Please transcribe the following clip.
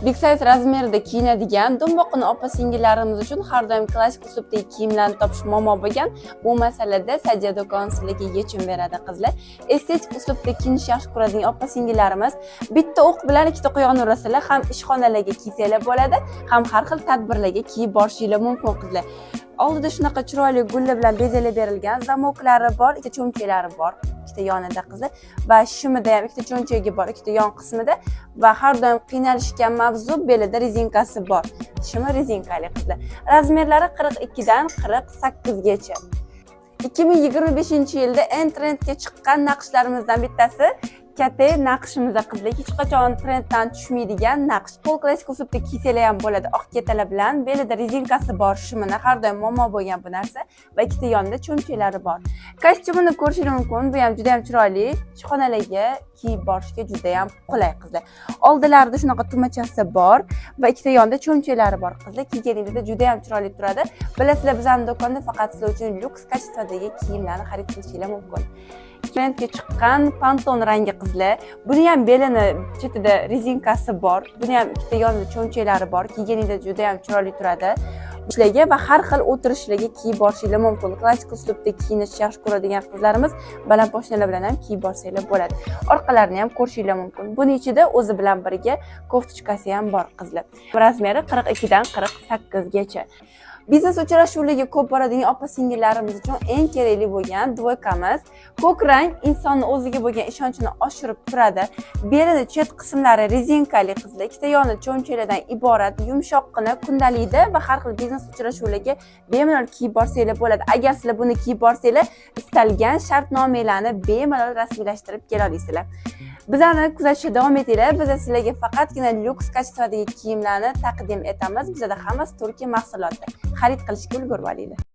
Big size razmerida kiyinadigan do'mboqqina opa-singillarimiz uchun har doim klassik uslubdagi kiyimlarni topish muammo bo'lgan. Bu masalada Sadia do'koni sizlarga yechim beradi qizlar. Estetik uslubda kiyinish yaxshi ko'radigan opa-singillarimiz bitta o'q bilan ikkita quyoqni urasizlar, ham ishxonalarga kiysanglar bo'ladi, ham har xil tadbirlarga kiyib borishinglar mumkin qizlar. Oldida shunaqa chiroyli gullar bilan bezalib berilgan, zamoklari bor, ikkita cho'mchaklari bor, ikkita yonida qizlar va shimida ham ikkita cho'mchagi bor, ikkita yon qismida va har doim qiynalishgan mavzu belida rezinkasi bor. Shimi rezinkali qizlar. Razmerlari 42 dan 48 gacha. 2025-yilda eng trendga chiqqan naqshlarimizdan bittasi katta naqshimiz qizlar. Hech qachon trenddan tushmaydigan naqsh. Pol klassik uslubda kiysanglar ham bo'ladi. Oq ketalar bilan belida rezinkasi bor, shimini har doim muammo bo'lgan bu narsa va ikkita yonida cho'mchaklari bor. Kostyumini ko'rishingiz mumkin. Bu ham juda ham chiroyli. Ishxonalarga kiyib borishga juda ham qulay qizlar. Oldilarida shunaqa tumachasi bor va ikkita yonida cho'mchaklari bor qizlar. Kiyganingizda juda ham chiroyli turadi. Bilasizlar, bizning do'konda faqat sizlar uchun lyuks kачестводagi kiyimlarni xarid qilishingiz mumkin. Trendga chiqqan panton rangi qizlar. Buni ham belini chetida rezinkasi bor. Buni ham ikkita yonida cho'mchaklari bor. Kiyganingizda juda ham chiroyli turadi. Ishlarga va har xil o'tirishlarga kiyib borishingiz mumkin. Klassik uslubda kiyinish yaxshi ko'radigan qizlarimiz baland poshnalar bilan ham kiyib borsanglar bo'ladi. Orqalarini ham ko'rishingiz mumkin. Buning ichida o'zi bilan birga koftochkasi ham bor qizlar. Razmeri 42 dan 48 gacha. Biznes uchrashuvlarga ko'p boradigan opa-singillarimiz uchun eng kerakli bo'lgan dvoykamiz. Ko'k rang insonning o'ziga bo'lgan ishonchini oshirib turadi. Belini chet qismlari rezinkali qizlar, ikkita yoni cho'mchalardan iborat, yumshoqqina, kundalikda va har xil biznes uchrashuvlarga bemalol kiyib borsanglar bo'ladi. Agar sizlar buni kiyib borsanglar, istalgan shartnomalarni bemalol rasmiylashtirib kela olasizlar. Bizlarni kuzatishda davom etinglar. Biz sizlarga faqatgina lyuks kачестводagi kiyimlarni taqdim etamiz. Bizda hammasi Turkiya mahsuloti. Xarid qilishga ulgurib olinglar.